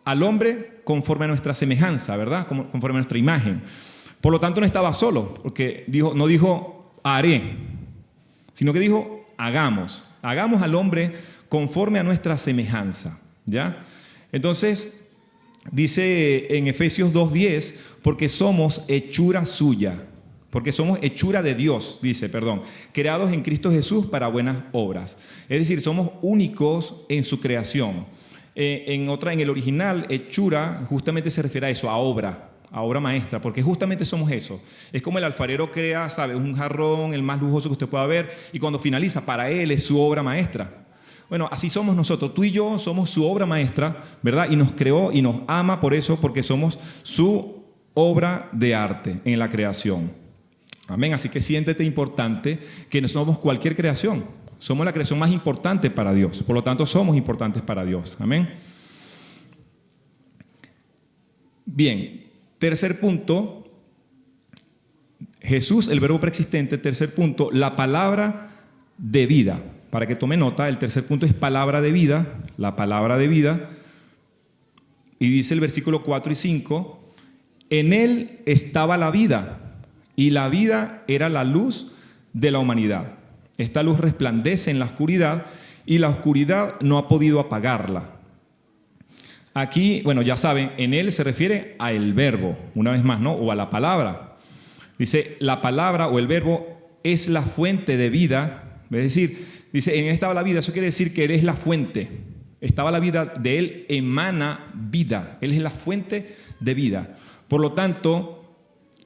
al hombre conforme a nuestra semejanza, ¿verdad?, conforme a nuestra imagen. Por lo tanto, no estaba solo, porque no dijo haré, sino que dijo hagamos al hombre conforme a nuestra semejanza, ¿ya? Entonces, dice en Efesios 2:10, porque somos hechura suya, porque somos hechura de Dios, dice, creados en Cristo Jesús para buenas obras. Es decir, somos únicos en su creación. En el original, hechura justamente se refiere a eso, a obra maestra, porque justamente somos eso. Es como el alfarero crea, ¿sabes?, un jarrón, el más lujoso que usted pueda ver, y cuando finaliza, para él es su obra maestra. Bueno, así somos nosotros. Tú y yo somos su obra maestra, ¿verdad? Y nos creó y nos ama por eso, porque somos su obra de arte en la creación. Amén. Así que siéntete importante que no somos cualquier creación. Somos la creación más importante para Dios. Por lo tanto, somos importantes para Dios. Amén. Bien. Tercer punto. Jesús, el verbo preexistente. Tercer punto, la palabra de vida. Para que tome nota, el tercer punto es palabra de vida. La palabra de vida. Y dice el versículo 4 y 5. En él estaba la vida. Y la vida era la luz de la humanidad. Esta luz resplandece en la oscuridad y la oscuridad no ha podido apagarla. Aquí, bueno, ya saben, en él se refiere a el verbo, una vez más, ¿no? O a la palabra. Dice, la palabra o el verbo es la fuente de vida. Es decir, dice, en él estaba la vida. Eso quiere decir que él es la fuente. Estaba la vida, de él emana vida. Él es la fuente de vida. Por lo tanto,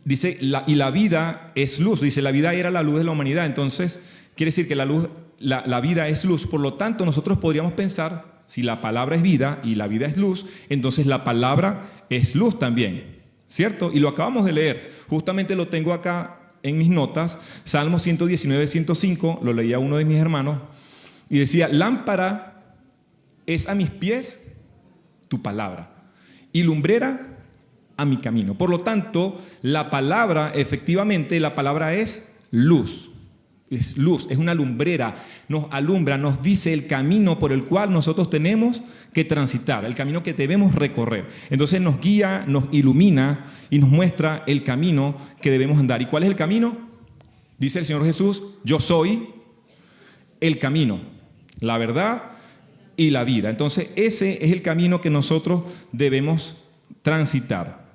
dice, y la vida es luz. Dice, la vida era la luz de la humanidad. Entonces, quiere decir que la vida es luz. Por lo tanto, nosotros podríamos pensar, si la palabra es vida y la vida es luz, entonces la palabra es luz también, ¿cierto? Y lo acabamos de leer. Justamente lo tengo acá en mis notas. Salmo 119, 105, lo leía uno de mis hermanos, y decía, lámpara es a mis pies tu palabra, y lumbrera a mi camino. Por lo tanto, la palabra, efectivamente, la palabra es luz. Es luz, es una lumbrera, nos alumbra, nos dice el camino por el cual nosotros tenemos que transitar, el camino que debemos recorrer. Entonces nos guía, nos ilumina y nos muestra el camino que debemos andar. ¿Y cuál es el camino? Dice el Señor Jesús, yo soy el camino, la verdad y la vida. Entonces, ese es el camino que nosotros debemos transitar.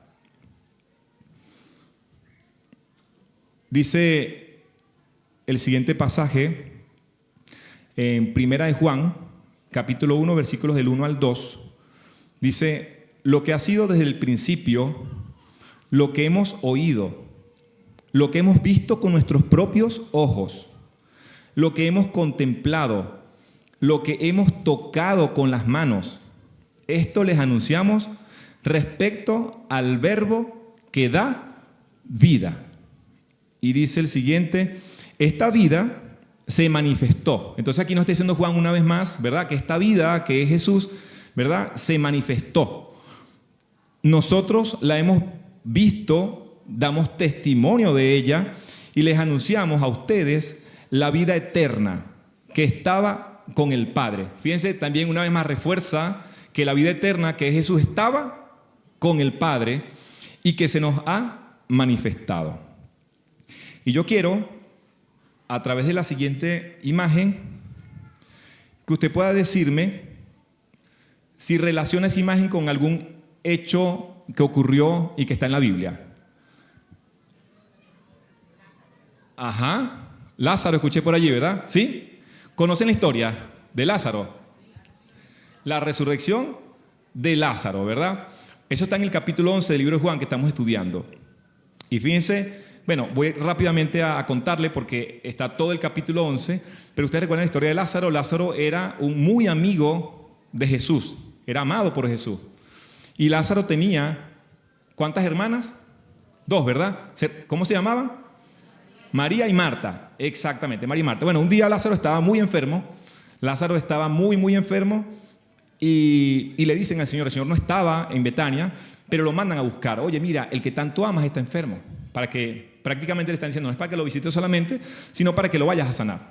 Dice el siguiente pasaje en Primera de Juan, capítulo 1, versículos del 1 al 2. Dice, lo que ha sido desde el principio, lo que hemos oído, lo que hemos visto con nuestros propios ojos, lo que hemos contemplado, lo que hemos tocado con las manos, esto les anunciamos respecto al verbo que da vida. Y dice el siguiente, esta vida se manifestó. Entonces aquí nos está diciendo Juan una vez más, ¿verdad? Que esta vida, que es Jesús, ¿verdad? Se manifestó. Nosotros la hemos visto, damos testimonio de ella y les anunciamos a ustedes la vida eterna que estaba con el Padre. Fíjense, también una vez más refuerza que la vida eterna que es Jesús estaba con el Padre y que se nos ha manifestado. Y yo quiero, a través de la siguiente imagen, que usted pueda decirme si relaciona esa imagen con algún hecho que ocurrió y que está en la Biblia. Ajá, Lázaro, escuché por allí, ¿verdad? ¿Sí? ¿Conocen la historia de Lázaro? La resurrección de Lázaro, ¿verdad? Eso está en el capítulo 11 del libro de Juan que estamos estudiando. Y fíjense, bueno, voy rápidamente a contarle porque está todo el capítulo 11, pero ustedes recuerdan la historia de Lázaro. Lázaro era un muy amigo de Jesús, era amado por Jesús. Y Lázaro tenía, ¿cuántas hermanas? 2, ¿verdad? ¿Cómo se llamaban? María y Marta, exactamente, María y Marta. Bueno, un día Lázaro estaba muy enfermo, muy enfermo y le dicen al Señor, el Señor no estaba en Betania, pero lo mandan a buscar. Oye, mira, el que tanto amas está enfermo, para que prácticamente le están diciendo, no es para que lo visites solamente, sino para que lo vayas a sanar.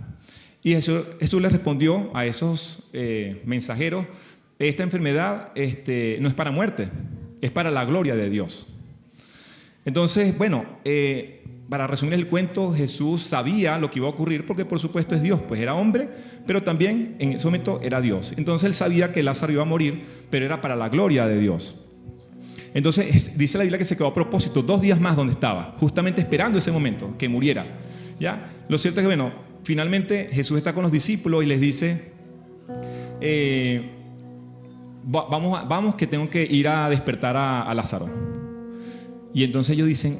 Y Jesús le respondió a esos mensajeros, esta enfermedad no es para muerte, es para la gloria de Dios. Entonces, bueno, para resumir el cuento, Jesús sabía lo que iba a ocurrir porque por supuesto es Dios, pues era hombre, pero también en ese momento era Dios. Entonces él sabía que Lázaro iba a morir, pero era para la gloria de Dios. Entonces dice la Biblia que se quedó a propósito 2 días más donde estaba, justamente esperando ese momento, que muriera. ¿Ya? Lo cierto es que, bueno, finalmente Jesús está con los discípulos y les dice, vamos que tengo que ir a despertar a Lázaro. Y entonces ellos dicen,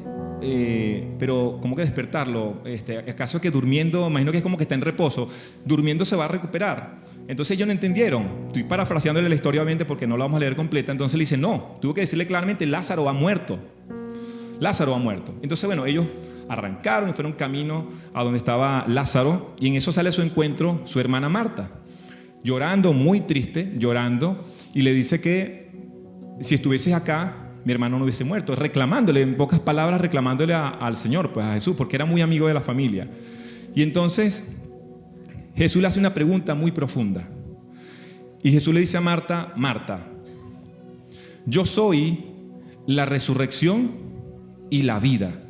pero ¿cómo que despertarlo? ¿Acaso es que durmiendo, imagino que es como que está en reposo, durmiendo se va a recuperar? Entonces ellos no entendieron. Estoy parafraseándole la historia obviamente porque no la vamos a leer completa. Entonces le dicen, no, tuvo que decirle claramente, Lázaro ha muerto. Lázaro ha muerto. Entonces, bueno, ellos arrancaron y fueron camino a donde estaba Lázaro y en eso sale a su encuentro su hermana Marta, llorando, muy triste, llorando, y le dice que si estuvieses acá, mi hermano no hubiese muerto, reclamándole, en pocas palabras, reclamándole al Señor, pues a Jesús, porque era muy amigo de la familia. Y entonces Jesús le hace una pregunta muy profunda. Y Jesús le dice a Marta, Marta, yo soy la resurrección y la vida.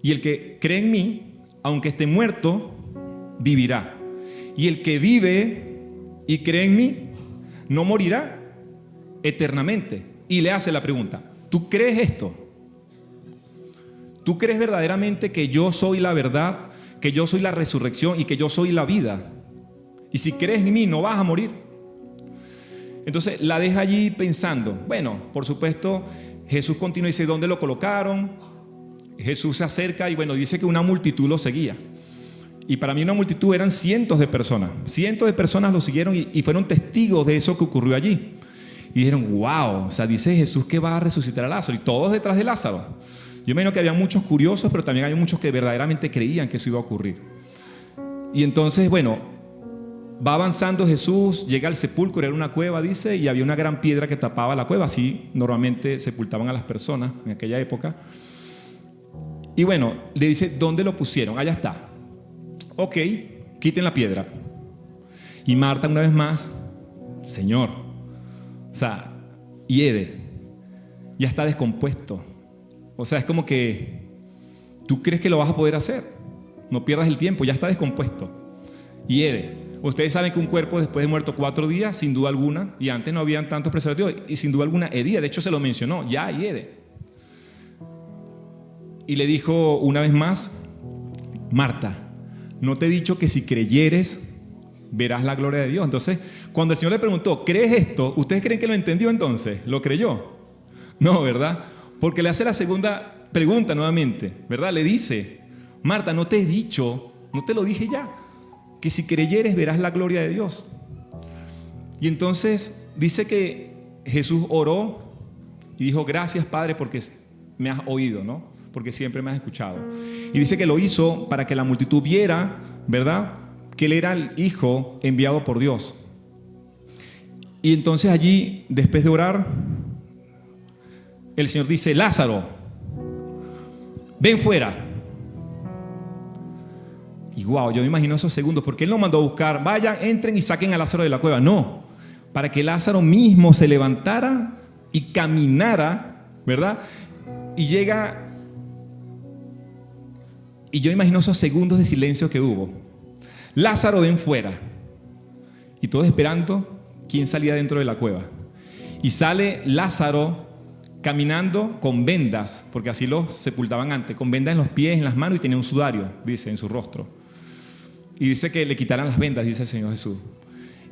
Y el que cree en mí, aunque esté muerto, vivirá. Y el que vive y cree en mí, no morirá eternamente. Y le hace la pregunta, ¿tú crees esto? ¿Tú crees verdaderamente que yo soy la verdad, que yo soy la resurrección y que yo soy la vida? Y si crees en mí, no vas a morir. Entonces la deja allí pensando. Bueno, por supuesto, Jesús continúa y dice, ¿dónde lo colocaron? Jesús se acerca y bueno, dice que una multitud lo seguía. Y para mí una multitud eran cientos de personas. Cientos de personas lo siguieron y fueron testigos de eso que ocurrió allí. Y dijeron, wow, o sea, dice Jesús que va a resucitar a Lázaro. Y todos detrás de Lázaro. Yo imagino que había muchos curiosos, pero también había muchos que verdaderamente creían que eso iba a ocurrir. Y entonces, bueno, va avanzando Jesús, llega al sepulcro, era una cueva, dice, y había una gran piedra que tapaba la cueva. Así normalmente sepultaban a las personas en aquella época. Y bueno, le dice, ¿dónde lo pusieron? Allá está. Ok, quiten la piedra. Y Marta una vez más, Señor, o sea, hiede, ya está descompuesto. O sea, es como que ¿tú crees que lo vas a poder hacer? No pierdas el tiempo, ya está descompuesto. Hiede. Ustedes saben que un cuerpo después de muerto 4 días, sin duda alguna, y antes no habían tantos preservativos, y sin duda alguna hedía. De hecho, se lo mencionó, ya hiede. Y le dijo una vez más: Marta, ¿no te he dicho que si creyeres verás la gloria de Dios? Entonces, cuando el Señor le preguntó, ¿crees esto? ¿Ustedes creen que lo entendió entonces? ¿Lo creyó? No, ¿verdad? Porque le hace la segunda pregunta nuevamente, ¿verdad? Le dice: Marta, ¿no te he dicho, no te lo dije ya, que si creyeres verás la gloria de Dios? Y entonces dice que Jesús oró y dijo: gracias, Padre, porque me has oído, ¿no? Porque siempre me has escuchado. Y dice que lo hizo para que la multitud viera, ¿verdad?, que él era el Hijo enviado por Dios. Y entonces allí, después de orar, el Señor dice: Lázaro, ven fuera. Y wow, yo me imagino esos segundos, porque él no mandó a buscar, vayan, entren y saquen a Lázaro de la cueva. No, para que Lázaro mismo se levantara y caminara, ¿verdad? Y llega, y yo imagino esos segundos de silencio que hubo. Lázaro, ven fuera. Y todos esperando quién salía dentro de la cueva. Y sale Lázaro caminando con vendas, porque así lo sepultaban antes, con vendas en los pies, en las manos, y tenía un sudario, dice, en su rostro. Y dice que le quitaran las vendas, dice el Señor Jesús.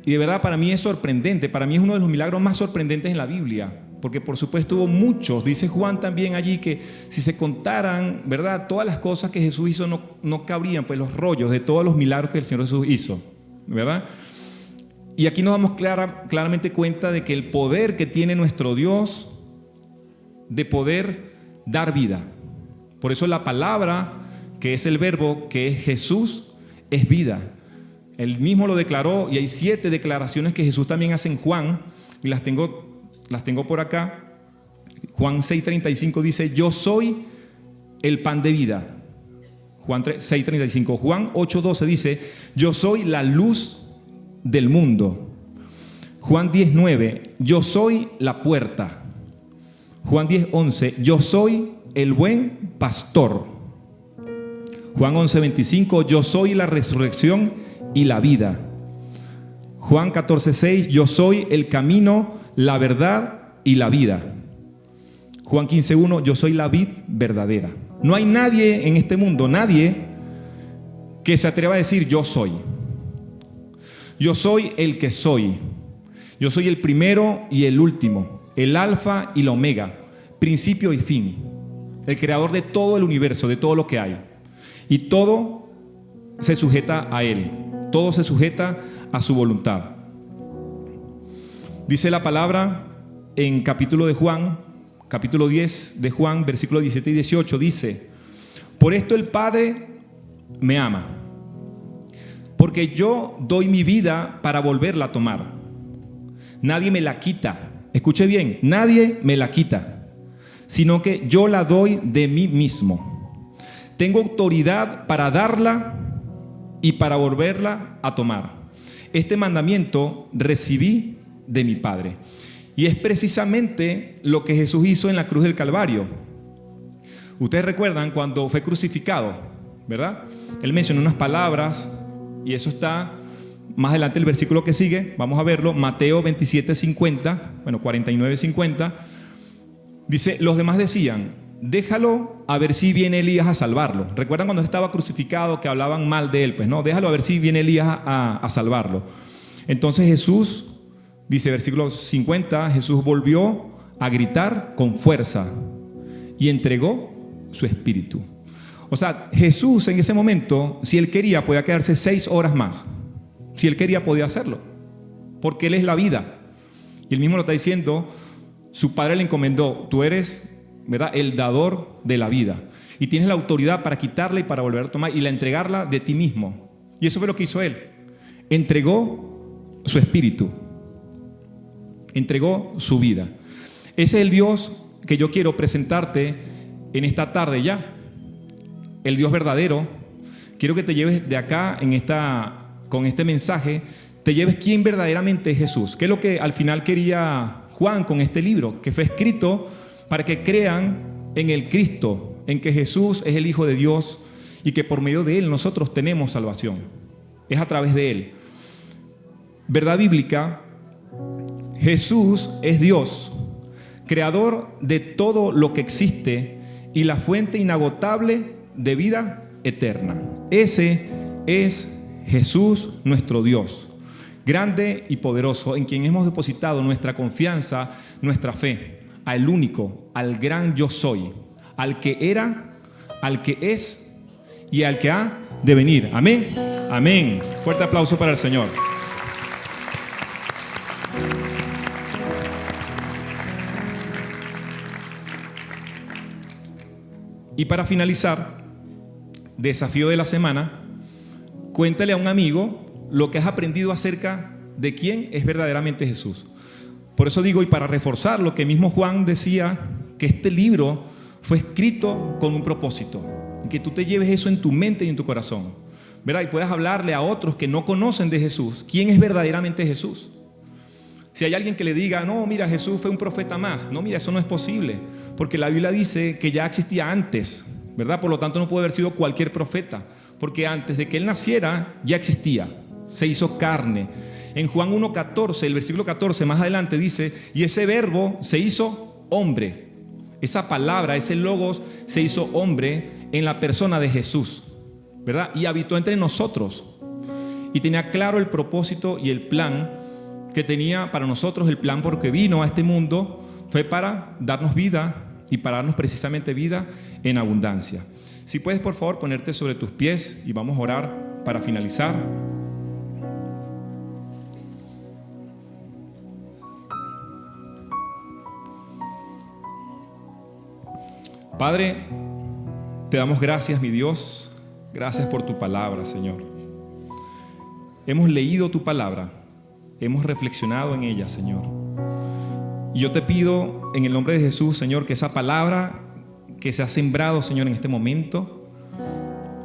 Y de verdad para mí es sorprendente, para mí es uno de los milagros más sorprendentes en la Biblia, porque por supuesto hubo muchos, dice Juan también allí, que si se contaran, ¿verdad?, todas las cosas que Jesús hizo no cabrían, pues los rollos de todos los milagros que el Señor Jesús hizo, ¿verdad? Y aquí nos damos claramente cuenta de que el poder que tiene nuestro Dios de poder dar vida. Por eso la palabra, que es el verbo, que es Jesús, es vida. Él mismo lo declaró, y hay 7 declaraciones que Jesús también hace en Juan, y las tengo por acá. Juan 6:35 dice: yo soy el pan de vida. Juan 6:35. Juan 8:12 dice: yo soy la luz del mundo. Juan 10:9, yo soy la puerta. Juan 10:11, yo soy el buen pastor. Juan 11:25, yo soy la resurrección y la vida. Juan 14:6, yo soy el camino, la verdad y la vida. Juan 15:1, yo soy la vid verdadera. No hay nadie en este mundo, nadie que se atreva a decir yo soy. Yo soy el que soy. Yo soy el primero y el último, el alfa y la omega, principio y fin, el creador de todo el universo, de todo lo que hay. Y todo se sujeta a Él, todo se sujeta a su voluntad. Dice la palabra en capítulo 10 de Juan, versículos 17 y 18, dice: por esto el Padre me ama, porque yo doy mi vida para volverla a tomar. Nadie me la quita, escuche bien, nadie me la quita, sino que yo la doy de mí mismo. Tengo autoridad para darla y para volverla a tomar. Este mandamiento recibí de mi Padre. Y es precisamente lo que Jesús hizo en la cruz del Calvario. Ustedes recuerdan cuando fue crucificado, ¿verdad? Él mencionó unas palabras, y eso está más adelante, el versículo que sigue, vamos a verlo, Mateo 27:50, 49:50. Dice: los demás decían: déjalo a ver si viene Elías a salvarlo. ¿Recuerdan cuando estaba crucificado que hablaban mal de él? Pues no, déjalo a ver si viene Elías a salvarlo. Entonces Jesús, dice versículo 50, Jesús volvió a gritar con fuerza y entregó su espíritu. O sea, Jesús en ese momento, si él quería, podía quedarse 6 horas más. Si él quería, podía hacerlo, porque él es la vida. Y él mismo lo está diciendo, su Padre le encomendó: tú eres, ¿verdad?, el dador de la vida, y tienes la autoridad para quitarla y para volver a tomar y la entregarla de ti mismo. Y eso fue lo que hizo él. Entregó su espíritu, entregó su vida. Ese es el Dios que yo quiero presentarte en esta tarde ya. El Dios verdadero. Quiero que te lleves de acá con este mensaje, te lleves quién verdaderamente es Jesús. ¿Qué es lo que al final quería Juan con este libro? Que fue escrito para que crean en el Cristo, en que Jesús es el Hijo de Dios y que por medio de Él nosotros tenemos salvación. Es a través de Él. Verdad bíblica: Jesús es Dios, creador de todo lo que existe y la fuente inagotable de vida eterna. Ese es Jesús, nuestro Dios, grande y poderoso, en quien hemos depositado nuestra confianza, nuestra fe, al único, al gran yo soy, al que era, al que es y al que ha de venir. Amén. Amén. Fuerte aplauso para el Señor. Y para finalizar, desafío de la semana: cuéntale a un amigo lo que has aprendido acerca de quién es verdaderamente Jesús. Por eso digo, y para reforzar lo que mismo Juan decía, que este libro fue escrito con un propósito, que tú te lleves eso en tu mente y en tu corazón, ¿verdad? Y puedas hablarle a otros que no conocen de Jesús, quién es verdaderamente Jesús. Si hay alguien que le diga, no, mira, Jesús fue un profeta más. No, mira, eso no es posible, porque la Biblia dice que ya existía antes, ¿verdad? Por lo tanto, no puede haber sido cualquier profeta, porque antes de que Él naciera, ya existía, se hizo carne. En Juan 1:14, el versículo 14, más adelante dice, y ese verbo se hizo hombre. Esa palabra, ese logos, se hizo hombre en la persona de Jesús, ¿verdad? Y habitó entre nosotros. Y tenía claro el propósito y el plan que tenía para nosotros. El plan porque vino a este mundo fue para darnos vida y para darnos precisamente vida en abundancia. Si puedes, por favor, ponerte sobre tus pies y vamos a orar para finalizar. Padre, te damos gracias, mi Dios. Gracias por tu palabra, Señor. Hemos leído tu palabra, hemos reflexionado en ella, Señor. Y yo te pido en el nombre de Jesús, Señor, que esa palabra que se ha sembrado, Señor, en este momento,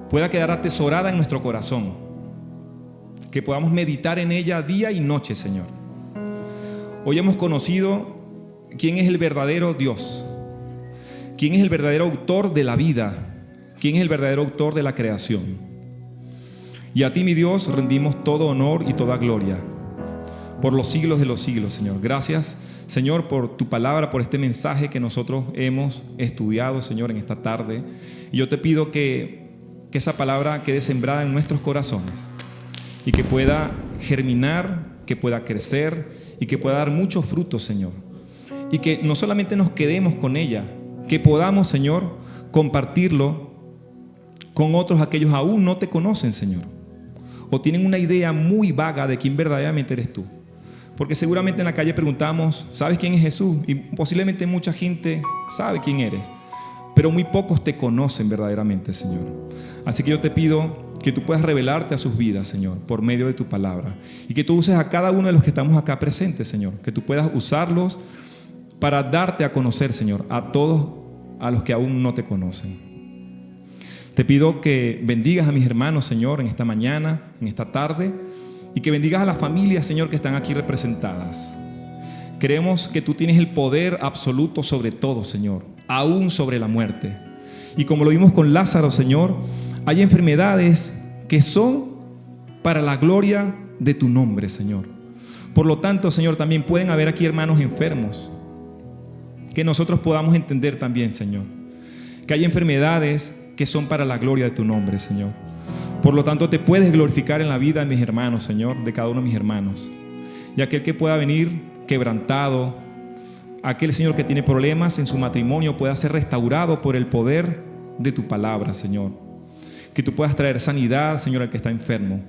pueda quedar atesorada en nuestro corazón, que podamos meditar en ella día y noche, Señor. Hoy hemos conocido quién es el verdadero Dios, quién es el verdadero autor de la vida, quién es el verdadero autor de la creación. Y a ti, mi Dios, rendimos todo honor y toda gloria por los siglos de los siglos, Señor. Gracias, Señor, por tu palabra, por este mensaje que nosotros hemos estudiado, Señor, en esta tarde. Y yo te pido que esa palabra quede sembrada en nuestros corazones y que pueda germinar, que pueda crecer y que pueda dar muchos frutos, Señor. Y que no solamente nos quedemos con ella, que podamos, Señor, compartirlo con otros, aquellos aún no te conocen, Señor, o tienen una idea muy vaga de quién verdaderamente eres tú. Porque seguramente en la calle preguntamos, ¿sabes quién es Jesús? Y posiblemente mucha gente sabe quién eres, pero muy pocos te conocen verdaderamente, Señor. Así que yo te pido que tú puedas revelarte a sus vidas, Señor, por medio de tu palabra, y que tú uses a cada uno de los que estamos acá presentes, Señor, que tú puedas usarlos para darte a conocer, Señor, a todos a los que aún no te conocen. Te pido que bendigas a mis hermanos, Señor, en esta mañana, en esta tarde, y que bendigas a las familias, Señor, que están aquí representadas. Creemos que tú tienes el poder absoluto sobre todo, Señor, aún sobre la muerte. Y como lo vimos con Lázaro, Señor, hay enfermedades que son para la gloria de tu nombre, Señor. Por lo tanto, Señor, también pueden haber aquí hermanos enfermos, que nosotros podamos entender también, Señor, que hay enfermedades que son para la gloria de tu nombre, Señor. Por lo tanto, te puedes glorificar en la vida de mis hermanos, Señor, de cada uno de mis hermanos. Y aquel que pueda venir quebrantado, aquel, Señor, que tiene problemas en su matrimonio, pueda ser restaurado por el poder de tu palabra, Señor. Que tú puedas traer sanidad, Señor, al que está enfermo,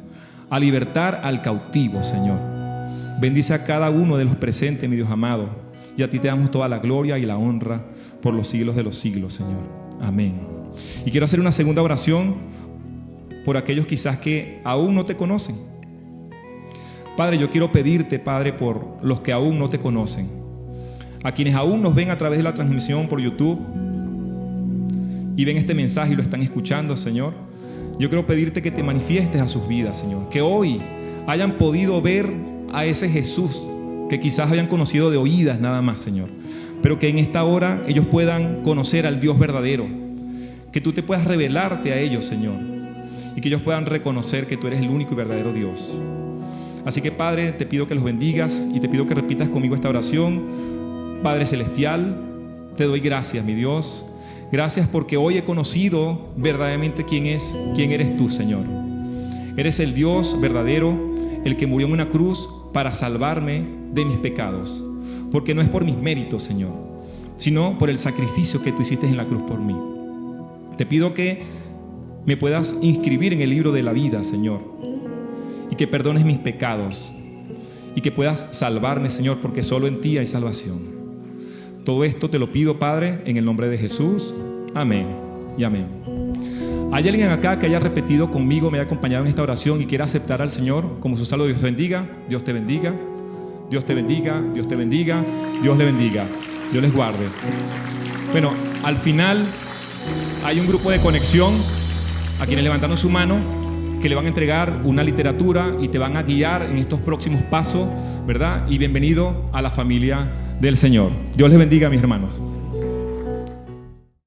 a libertar al cautivo, Señor. Bendice a cada uno de los presentes, mi Dios amado, y a ti te damos toda la gloria y la honra por los siglos de los siglos, Señor. Amén. Y quiero hacer una segunda oración por aquellos quizás que aún no te conocen. Padre, yo quiero pedirte, Padre, por los que aún no te conocen, a quienes aún nos ven a través de la transmisión por YouTube y ven este mensaje y lo están escuchando, Señor. Yo quiero pedirte que te manifiestes a sus vidas, Señor, que hoy hayan podido ver a ese Jesús que quizás habían conocido de oídas nada más, Señor, pero que en esta hora ellos puedan conocer al Dios verdadero, que tú te puedas revelarte a ellos, Señor, y que ellos puedan reconocer que tú eres el único y verdadero Dios. Así que, Padre, te pido que los bendigas y te pido que repitas conmigo esta oración. Padre Celestial, te doy gracias, mi Dios. Gracias porque hoy he conocido verdaderamente quién eres tú, Señor. Eres el Dios verdadero, el que murió en una cruz para salvarme de mis pecados. Porque no es por mis méritos, Señor, sino por el sacrificio que tú hiciste en la cruz por mí. Te pido que me puedas inscribir en el libro de la vida, Señor, y que perdones mis pecados y que puedas salvarme, Señor, porque solo en ti hay salvación. Todo esto te lo pido, Padre, en el nombre de Jesús. Amén y amén. ¿Hay alguien acá que haya repetido conmigo, me haya acompañado en esta oración y quiera aceptar al Señor como su Salvador? Dios te bendiga, Dios te bendiga, Dios te bendiga, Dios te bendiga, Dios le bendiga, Dios les guarde. Bueno, al final hay un grupo de conexión a quienes levantaron su mano que le van a entregar una literatura y te van a guiar en estos próximos pasos, ¿verdad? Y bienvenido a la familia del Señor. Dios les bendiga, mis hermanos.